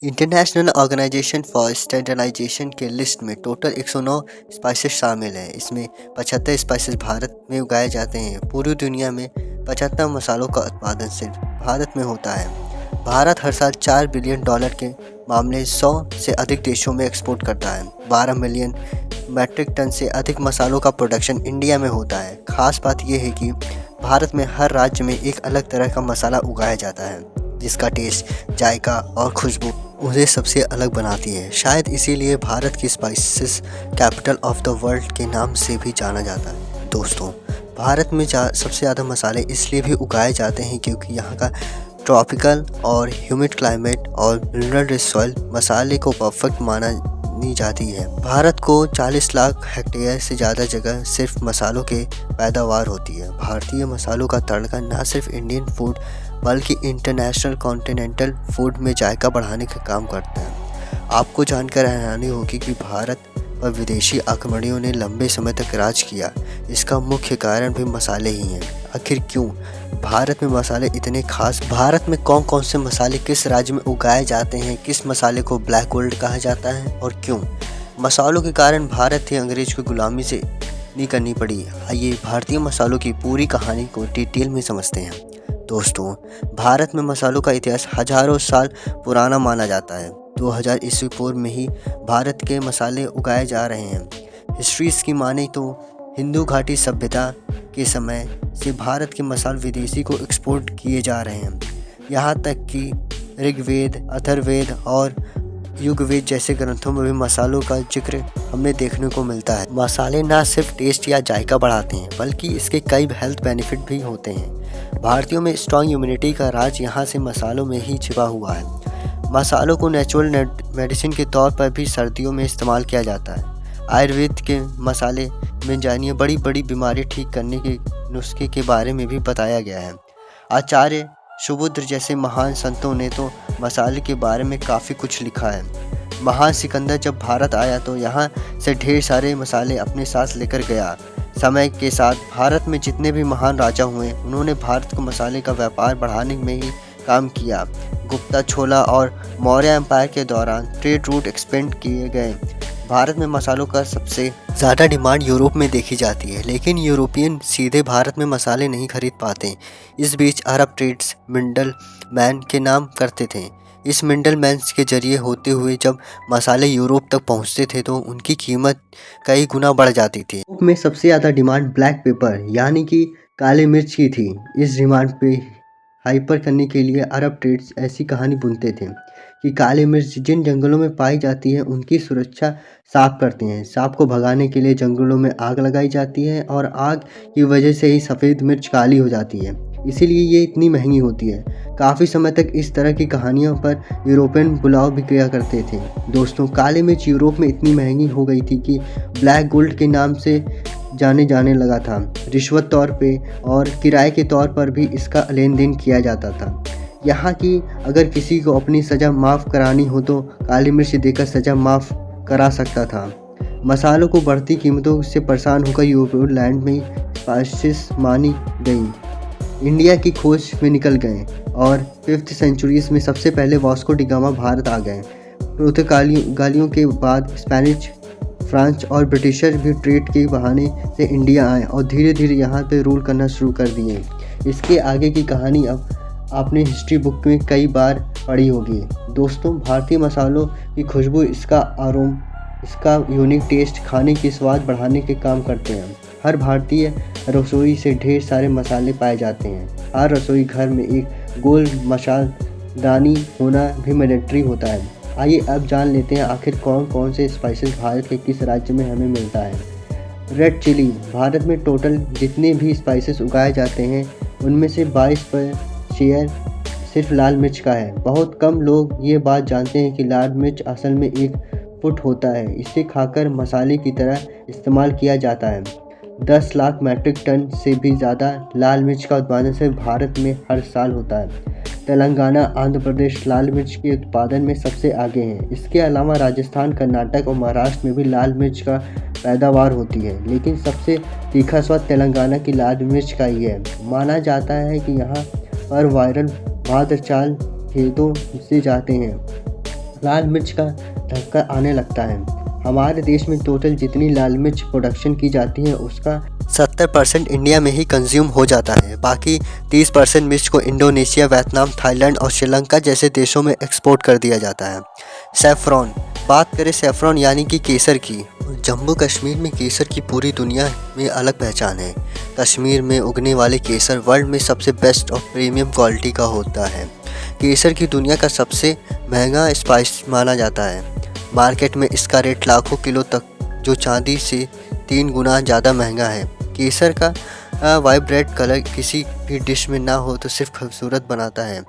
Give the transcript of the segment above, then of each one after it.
International organisation for standardisation के list में total 109 spices शामिल हैं। इसमें 75 स्पाइसेस भारत में उगाए जाते हैं। पूरी दुनिया में 75 मसालों का उत्पादन सिर्फ भारत में होता है। भारत हर साल $4 बिलियन के मामले 100 से अधिक देशों में एक्सपोर्ट करता है। 12 मिलियन मैट्रिक टन से अधिक मसालों का प्रोडक्शन इंडिया में होता है। खास बात यह है कि भारत में हर राज्य में एक अलग तरह का मसाला उगाया जाता है, जिसका टेस्ट, जायका और खुशबू उसे सबसे अलग बनाती है। शायद इसीलिए भारत की spices capital of the world के नाम से भी जाना जाता है। दोस्तों, भारत में सबसे ज़्यादा मसाले इसलिए भी उगाए जाते हैं क्योंकि यहाँ का ट्रॉपिकल और ह्यूमिड क्लाइमेट और मिनरल रिच सॉइल मसाले को परफेक्ट मानी जाती है। भारत को 40 लाख हेक्टेयर से ज़्यादा जगह सिर्फ मसालों के पैदावार होती है। भारतीय मसालों का तड़का न सिर्फ इंडियन फूड बल्कि इंटरनेशनल कॉन्टिनेंटल फूड में जायका बढ़ाने का काम करता है। आपको जानकर हैरानी होगी कि भारत पर विदेशी आक्रमणियों ने लंबे समय तक राज किया। इसका मुख्य कारण भी मसाले ही हैं। आखिर क्यों भारत में मसाले इतने खास? भारत में कौन कौन से मसाले किस राज्य में उगाए जाते हैं? किस मसाले को ब्लैक गोल्ड कहा जाता है और क्यों? मसालों के कारण भारत ही अंग्रेज की गुलामी से नहीं करनी पड़ी। आइए भारतीय मसालों की पूरी कहानी को डिटेल में समझते हैं। दोस्तों, भारत में मसालों का इतिहास हजारों साल पुराना माना जाता है। 2000 ईस्वी पूर्व में ही भारत के मसाले उगाए जा रहे हैं। हिस्ट्रीज की माने तो हिंदू घाटी सभ्यता के समय से भारत के मसाले विदेशी को एक्सपोर्ट किए जा रहे हैं। यहाँ तक कि ऋग्वेद, अथर्ववेद और युगवेद जैसे ग्रंथों में भी मसालों का जिक्र हमें देखने को मिलता है। मसाले ना सिर्फ टेस्ट या जायका बढ़ाते हैं बल्कि इसके कई हेल्थ बेनिफिट भी होते हैं। भारतीयों में स्ट्रॉन्ग इम्यूनिटी का राज यहाँ से मसालों में ही छिपा हुआ है। मसालों को नेचुरल मेडिसिन के तौर पर भी सर्दियों में इस्तेमाल किया जाता है। आयुर्वेद के मसाले में जानिए बड़ी बड़ी बीमारी ठीक करने के नुस्खे के बारे में भी बताया गया है। आचार्य सुबुद्र जैसे महान संतों ने तो मसाले के बारे में काफ़ी कुछ लिखा है। महान सिकंदर जब भारत आया तो यहाँ से ढेर सारे मसाले अपने साथ लेकर गया। समय के साथ भारत में जितने भी महान राजा हुए उन्होंने भारत को मसाले का व्यापार बढ़ाने में ही काम किया। गुप्ता, छोला और मौर्य एम्पायर के दौरान ट्रेड रूट एक्सपेंड किए गए। भारत में मसालों का सबसे ज़्यादा डिमांड यूरोप में देखी जाती है, लेकिन यूरोपियन सीधे भारत में मसाले नहीं खरीद पाते। इस बीच अरब ट्रेड्स मिडल मैन के नाम करते थे। इस मिडल मैन के जरिए होते हुए जब मसाले यूरोप तक पहुंचते थे तो उनकी कीमत कई गुना बढ़ जाती थी। यूरोप में सबसे ज़्यादा डिमांड ब्लैक पेपर यानी कि काले मिर्च की थी। इस डिमांड पे हाइपर करने के लिए अरब ट्रेड्स ऐसी कहानी बुनते थे कि काली मिर्च जिन जंगलों में पाई जाती है उनकी सुरक्षा सांप करते हैं। सांप को भगाने के लिए जंगलों में आग लगाई जाती है और आग की वजह से ही सफ़ेद मिर्च काली हो जाती है, इसीलिए ये इतनी महंगी होती है। काफ़ी समय तक इस तरह की कहानियों पर यूरोपियन बुलाव भी किया करते थे। दोस्तों, काली मिर्च यूरोप में इतनी महंगी हो गई थी कि ब्लैक गोल्ड के नाम से जाने लगा था। रिश्वत तौर पे और किराए के तौर पर भी इसका लेन देन किया जाता था। यहाँ की अगर किसी को अपनी सज़ा माफ़ करानी हो तो काली मिर्च देकर सज़ा माफ़ करा सकता था। मसालों को बढ़ती कीमतों से परेशान होकर यूरोपियन लैंड में स्पाइसेस मानी गई। इंडिया की खोज में निकल गए और 5th सेंचुरीज में सबसे पहले वास्को डी गामा भारत आ गए। पुर्तगालियों के बाद स्पेनिश, फ्रांस और ब्रिटिशर भी ट्रेड के बहाने से इंडिया आए और धीरे धीरे यहाँ पे रूल करना शुरू कर दिए। इसके आगे की कहानी अब आपने हिस्ट्री बुक में कई बार पढ़ी होगी। दोस्तों, भारतीय मसालों की खुशबू, इसका आरोम, इसका यूनिक टेस्ट खाने की स्वाद बढ़ाने के काम करते हैं। हर भारतीय रसोई से ढेर सारे मसाले पाए जाते हैं। हर रसोई घर में एक गोल मसालदानी होना भी मैंडेटरी होता है। आइए अब जान लेते हैं आखिर कौन कौन से स्पाइसेस भारत के किस राज्य में हमें मिलता है। Red chilli. भारत में टोटल जितने भी स्पाइसेस उगाए जाते हैं उनमें से 22% शेयर सिर्फ लाल मिर्च का है। बहुत कम लोग ये बात जानते हैं कि लाल मिर्च असल में एक फुट होता है। इसे खाकर मसाले की तरह इस्तेमाल किया जाता है। 10 लाख मैट्रिक टन से भी ज़्यादा लाल मिर्च का उत्पादन सिर्फ भारत में हर साल होता है। तेलंगाना, आंध्र प्रदेश लाल मिर्च के उत्पादन में सबसे आगे हैं। इसके अलावा राजस्थान, कर्नाटक और महाराष्ट्र में भी लाल मिर्च का पैदावार होती है, लेकिन सबसे तीखा स्वाद तेलंगाना की लाल मिर्च का ही है। माना जाता है कि यहाँ पर वायरल भाद्र चाल खेतों से जाते हैं। लाल मिर्च का धक्का आने लगता है। हमारे देश में टोटल जितनी लाल मिर्च प्रोडक्शन की जाती है उसका 70% इंडिया में ही कंज्यूम हो जाता है। बाकी 30% मिर्च को इंडोनेशिया, वियतनाम, थाईलैंड और श्रीलंका जैसे देशों में एक्सपोर्ट कर दिया जाता है। सैफ़रॉन, बात करें सैफ़रॉन यानी कि केसर की। जम्मू कश्मीर में केसर की पूरी दुनिया में अलग पहचान है। कश्मीर में उगने वाले केसर वर्ल्ड में सबसे बेस्ट और प्रीमियम क्वालिटी का होता है। केसर की दुनिया का सबसे महंगा स्पाइस माना जाता है। मार्केट में इसका रेट लाखों किलो तक, जो चांदी से 3 गुना ज़्यादा महंगा है। केसर का वाइब्रेंट कलर किसी भी डिश में ना हो तो सिर्फ खूबसूरत बनाता है,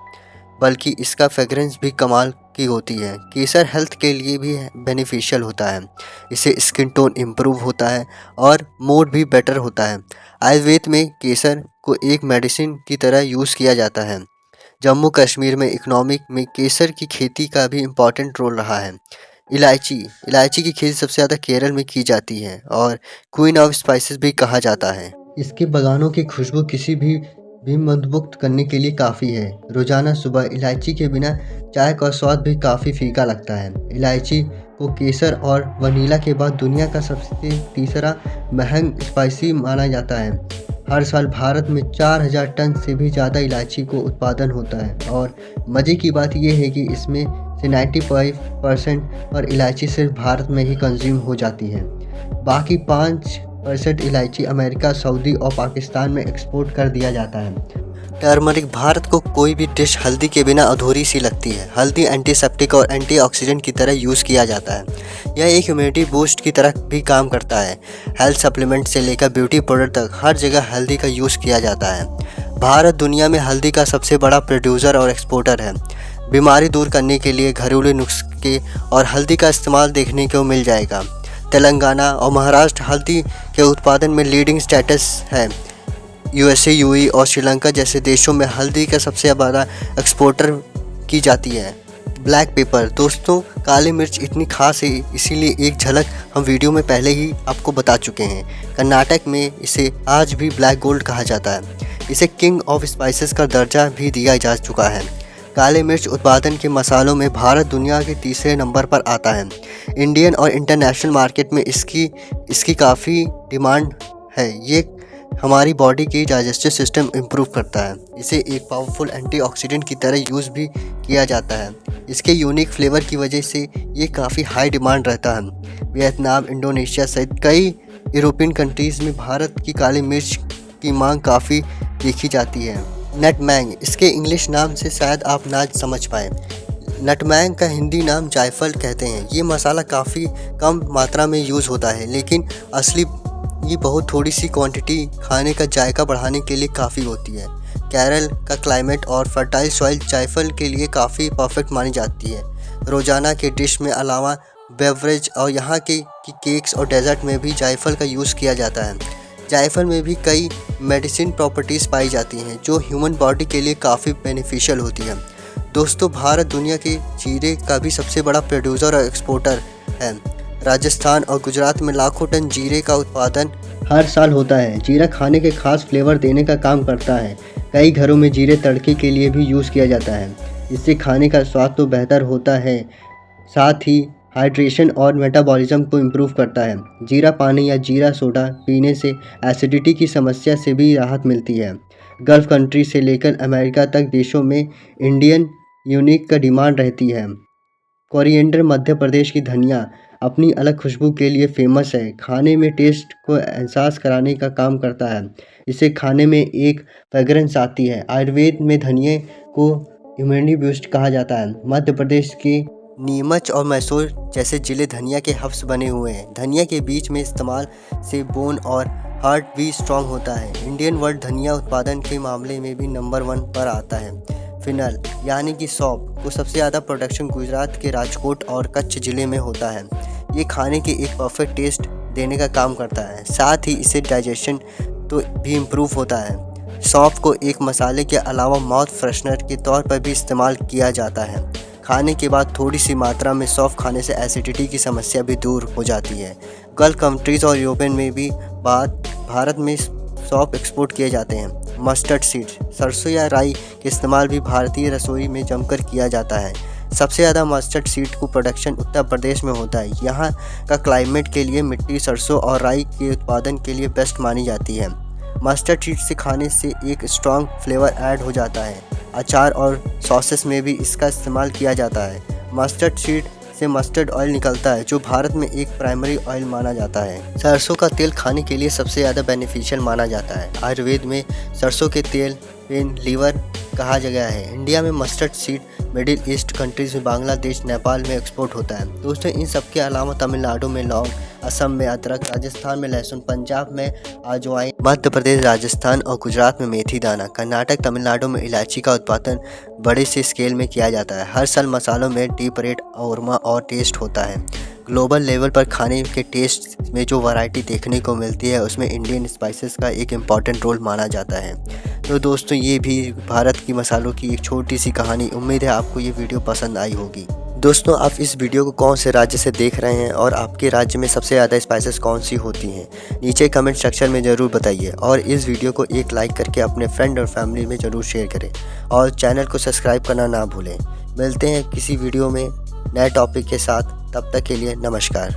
बल्कि इसका फ्रेगरेंस भी कमाल की होती है। केसर हेल्थ के लिए भी बेनिफिशियल होता है। इससे स्किन टोन इम्प्रूव होता है और मूड भी बेटर होता है। आयुर्वेद में केसर को एक मेडिसिन की तरह यूज़ किया जाता है। जम्मू कश्मीर में इकोनॉमिक में केसर की खेती का भी इम्पॉर्टेंट रोल रहा है। इलायची की खेती सबसे ज़्यादा केरल में की जाती है और क्वीन ऑफ स्पाइसेस भी कहा जाता है। इसके बागानों की खुशबू किसी भी मंत्रमुग्ध करने के लिए काफ़ी है। रोज़ाना सुबह इलायची के बिना चाय का स्वाद भी काफ़ी फीका लगता है। इलायची को केसर और वनीला के बाद दुनिया का सबसे तीसरा महंगा स्पाइसी माना जाता है। हर साल भारत में 4000 टन से भी ज़्यादा इलायची को उत्पादन होता है और मज़े की बात यह है कि इसमें से 95% और इलायची सिर्फ भारत में ही कंज्यूम हो जाती है। बाकी 5% इलायची अमेरिका, सऊदी और पाकिस्तान में एक्सपोर्ट कर दिया जाता है। टर्मरिक, भारत को कोई भी डिश हल्दी के बिना अधूरी सी लगती है। हल्दी एंटीसेप्टिक और एंटीऑक्सीडेंट की तरह यूज़ किया जाता है। यह एक इम्यूनिटी बूस्ट की तरह भी काम करता है। हेल्थ सप्लीमेंट से लेकर ब्यूटी प्रोडक्ट तक हर जगह हल्दी का यूज़ किया जाता है। भारत दुनिया में हल्दी का सबसे बड़ा प्रोड्यूसर और एक्सपोर्टर है। बीमारी दूर करने के लिए घरेलू नुस्खे और हल्दी का इस्तेमाल देखने को मिल जाएगा। तेलंगाना और महाराष्ट्र हल्दी के उत्पादन में लीडिंग स्टेटस है। यूएसए, यूएई और श्रीलंका जैसे देशों में हल्दी का सबसे बड़ा एक्सपोर्टर की जाती है। ब्लैक पेपर, दोस्तों काली मिर्च इतनी खास है इसीलिए एक झलक हम वीडियो में पहले ही आपको बता चुके हैं। कर्नाटक में इसे आज भी ब्लैक गोल्ड कहा जाता है। इसे किंग ऑफ स्पाइसेस का दर्जा भी दिया जा चुका है। काली मिर्च उत्पादन के मसालों में भारत दुनिया के तीसरे नंबर पर आता है। इंडियन और इंटरनेशनल मार्केट में इसकी काफ़ी डिमांड है। ये हमारी बॉडी की डाइजेस्टिव सिस्टम इम्प्रूव करता है। इसे एक पावरफुल एंटीऑक्सीडेंट की तरह यूज़ भी किया जाता है। इसके यूनिक फ्लेवर की वजह से ये काफ़ी हाई डिमांड रहता है। वियतनाम, इंडोनेशिया सहित कई यूरोपियन कंट्रीज़ में भारत की काली मिर्च की मांग काफ़ी देखी जाती है। नटमैग, इसके इंग्लिश नाम से शायद आप ना समझ पाए। नटमैग का हिंदी नाम जायफल कहते हैं। ये मसाला काफ़ी कम मात्रा में यूज़ होता है, लेकिन असली ये बहुत थोड़ी सी क्वांटिटी खाने का जायका बढ़ाने के लिए काफ़ी होती है। केरल का क्लाइमेट और फर्टाइल सॉइल जायफल के लिए काफ़ी परफेक्ट मानी जाती है। रोज़ाना के डिश में अलावा बेवरेज और यहाँ के केक्स और डेजर्ट में भी जायफल का यूज़ किया जाता है। जायफल में भी कई मेडिसिन प्रॉपर्टीज़ पाई जाती हैं जो ह्यूमन बॉडी के लिए काफ़ी बेनिफिशियल होती है। दोस्तों भारत दुनिया के जीरे का भी सबसे बड़ा प्रोड्यूसर और एक्सपोर्टर है। राजस्थान और गुजरात में लाखों टन जीरे का उत्पादन हर साल होता है। जीरा खाने के खास फ्लेवर देने का काम करता है। कई घरों में जीरे तड़के के लिए भी यूज़ किया जाता है। इससे खाने का स्वाद तो बेहतर होता है, साथ ही हाइड्रेशन और मेटाबॉलिज्म को इम्प्रूव करता है। जीरा पानी या जीरा सोडा पीने से एसिडिटी की समस्या से भी राहत मिलती है। गल्फ़ कंट्री से लेकर अमेरिका तक देशों में इंडियन यूनिक का डिमांड रहती है। कोरिएंडर, मध्य प्रदेश की धनिया अपनी अलग खुशबू के लिए फेमस है। खाने में टेस्ट को एहसास कराने का काम करता है। इसे खाने में एक फ्रेगरेंस आती है। आयुर्वेद में धनिए को इम्यूनिटी बूस्ट कहा जाता है। मध्य प्रदेश के नीमच और मैसूर जैसे ज़िले धनिया के हब्स बने हुए हैं। धनिया के बीच में इस्तेमाल से बोन और हार्ट भी स्ट्रॉन्ग होता है। इंडियन वर्ल्ड धनिया उत्पादन के मामले में भी नंबर 1 पर आता है। फिनल यानी कि सौंफ को सबसे ज़्यादा प्रोडक्शन गुजरात के राजकोट और कच्छ ज़िले में होता है। ये खाने के एक परफेक्ट टेस्ट देने का काम करता है, साथ ही इससे डाइजेशन तो भी इम्प्रूव होता है। सौंफ को एक मसाले के अलावा माउथ फ्रेशनर के तौर पर भी इस्तेमाल किया जाता है। खाने के बाद थोड़ी सी मात्रा में सौंफ खाने से एसिडिटी की समस्या भी दूर हो जाती है। गल्फ कंट्रीज़ और यूरोपियन में भी भारत में सौंफ एक्सपोर्ट किए जाते हैं। मस्टर्ड सीड्स, सरसों या राई के इस्तेमाल भी भारतीय रसोई में जमकर किया जाता है। सबसे ज़्यादा मस्टर्ड सीड को प्रोडक्शन उत्तर प्रदेश में होता है। यहाँ का क्लाइमेट के लिए मिट्टी सरसों और राई के उत्पादन के लिए बेस्ट मानी जाती है। मस्टर्ड सीड से खाने से एक स्ट्रॉन्ग फ्लेवर ऐड हो जाता है। अचार और सॉसेस में भी इसका इस्तेमाल किया जाता है। मस्टर्ड सीड से मस्टर्ड ऑयल निकलता है जो भारत में एक प्राइमरी ऑयल माना जाता है। सरसों का तेल खाने के लिए सबसे ज़्यादा बेनिफिशियल माना जाता है। आयुर्वेद में सरसों के तेल पेन लीवर कहा गया है। इंडिया में mustard seed middle east countries में बांग्लादेश नेपाल में एक्सपोर्ट होता है। दोस्तों इन सब के अलावा तमिलनाडु में लौंग, असम में अदरक, राजस्थान में लहसुन, पंजाब में अजवाइन, मध्य प्रदेश, राजस्थान और गुजरात में मेथी दाना, कर्नाटक, तमिलनाडु में इलायची का उत्पादन बड़े से स्केल में किया जाता है। हर साल मसालों में डीप रेट, औरमा और टेस्ट होता है। ग्लोबल लेवल पर खाने के टेस्ट में जो वैरायटी देखने को मिलती है उसमें इंडियन स्पाइसेस का एक इम्पॉर्टेंट रोल माना जाता है। तो दोस्तों ये भी भारत की मसालों की एक छोटी सी कहानी। उम्मीद है आपको ये वीडियो पसंद आई होगी। दोस्तों आप इस वीडियो को कौन से राज्य से देख रहे हैं और आपके राज्य में सबसे ज़्यादा स्पाइसेस कौन सी होती हैं, नीचे कमेंट सेक्शन में ज़रूर बताइए। और इस वीडियो को एक लाइक करके अपने फ्रेंड और फैमिली में ज़रूर शेयर करें और चैनल को सब्सक्राइब करना ना भूलें। मिलते हैं किसी वीडियो में नए टॉपिक के साथ, तब तक के लिए नमस्कार।